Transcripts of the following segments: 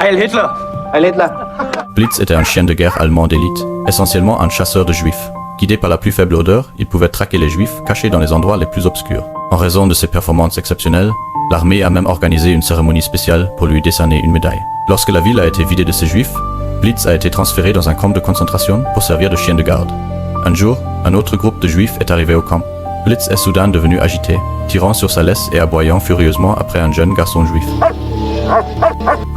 Heil Hitler! Heil Hitler! Blitz était un chien de guerre allemand d'élite, essentiellement un chasseur de juifs. Guidé par la plus faible odeur, il pouvait traquer les juifs cachés dans les endroits les plus obscurs. En raison de ses performances exceptionnelles, l'armée a même organisé une cérémonie spéciale pour lui décerner une médaille. Lorsque la ville a été vidée de ses juifs, Blitz a été transféré dans un camp de concentration pour servir de chien de garde. Un jour, un autre groupe de juifs est arrivé au camp. Blitz est soudain devenu agité, tirant sur sa laisse et aboyant furieusement après un jeune garçon juif.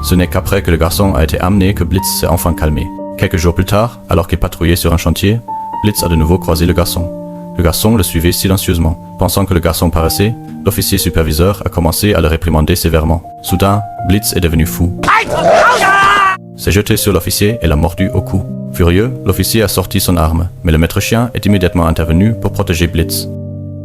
Ce n'est qu'après que le garçon a été amené que Blitz s'est enfin calmé. Quelques jours plus tard, alors qu'il patrouillait sur un chantier, Blitz a de nouveau croisé le garçon. Le garçon le suivait silencieusement. Pensant que le garçon paraissait, l'officier superviseur a commencé à le réprimander sévèrement. Soudain, Blitz est devenu fou. S'est jeté sur l'officier et l'a mordu au cou. Furieux, l'officier a sorti son arme, mais le maître chien est immédiatement intervenu pour protéger Blitz.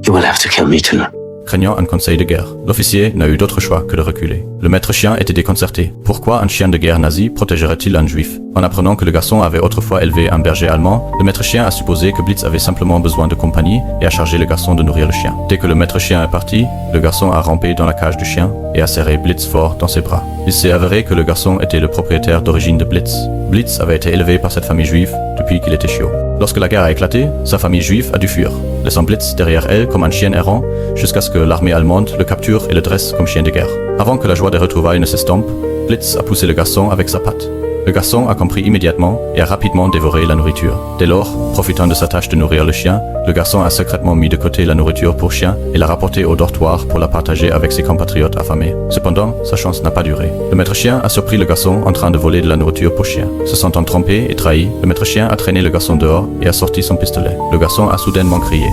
You will have to kill me too. Craignant un conseil de guerre, l'officier n'a eu d'autre choix que de reculer. Le maître chien était déconcerté. Pourquoi un chien de guerre nazi protégerait-il un juif? En apprenant que le garçon avait autrefois élevé un berger allemand, le maître chien a supposé que Blitz avait simplement besoin de compagnie et a chargé le garçon de nourrir le chien. Dès que le maître chien est parti, le garçon a rampé dans la cage du chien et a serré Blitz fort dans ses bras. Il s'est avéré que le garçon était le propriétaire d'origine de Blitz. Blitz avait été élevé par cette famille juive depuis qu'il était chiot. Lorsque la guerre a éclaté, sa famille juive a dû fuir, laissant Blitz derrière elle comme un chien errant jusqu'à ce que l'armée allemande le capture et le dresse comme chien de guerre. Avant que la joie des retrouvailles ne s'estompe, Blitz a poussé le garçon avec sa patte. Le garçon a compris immédiatement et a rapidement dévoré la nourriture. Dès lors, profitant de sa tâche de nourrir le chien, le garçon a secrètement mis de côté la nourriture pour chien et l'a rapportée au dortoir pour la partager avec ses compatriotes affamés. Cependant, sa chance n'a pas duré. Le maître chien a surpris le garçon en train de voler de la nourriture pour chien. Se sentant trompé et trahi, le maître chien a traîné le garçon dehors et a sorti son pistolet. Le garçon a soudainement crié.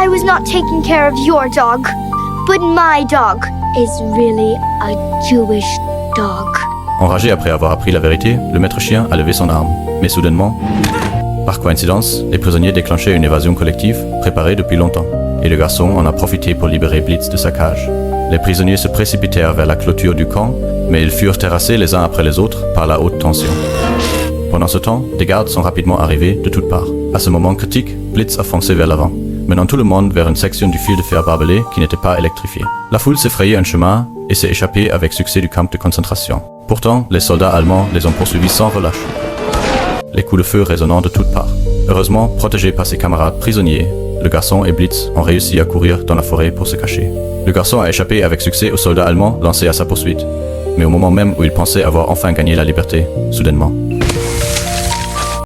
I was not taking care of your dog, but my dog is really a Jewish dog. Enragé après avoir appris la vérité, le maître chien a levé son arme. Mais soudainement, par coïncidence, les prisonniers déclenchaient une évasion collective préparée depuis longtemps. Et le garçon en a profité pour libérer Blitz de sa cage. Les prisonniers se précipitèrent vers la clôture du camp, mais ils furent terrassés les uns après les autres par la haute tension. Pendant ce temps, des gardes sont rapidement arrivés de toutes parts. À ce moment critique, Blitz a foncé vers l'avant, menant tout le monde vers une section du fil de fer barbelé qui n'était pas électrifiée. La foule s'est frayé un chemin et s'est échappée avec succès du camp de concentration. Pourtant, les soldats allemands les ont poursuivis sans relâche, les coups de feu résonnant de toutes parts. Heureusement, protégé par ses camarades prisonniers, le garçon et Blitz ont réussi à courir dans la forêt pour se cacher. Le garçon a échappé avec succès aux soldats allemands lancés à sa poursuite. Mais au moment même où il pensait avoir enfin gagné la liberté, soudainement,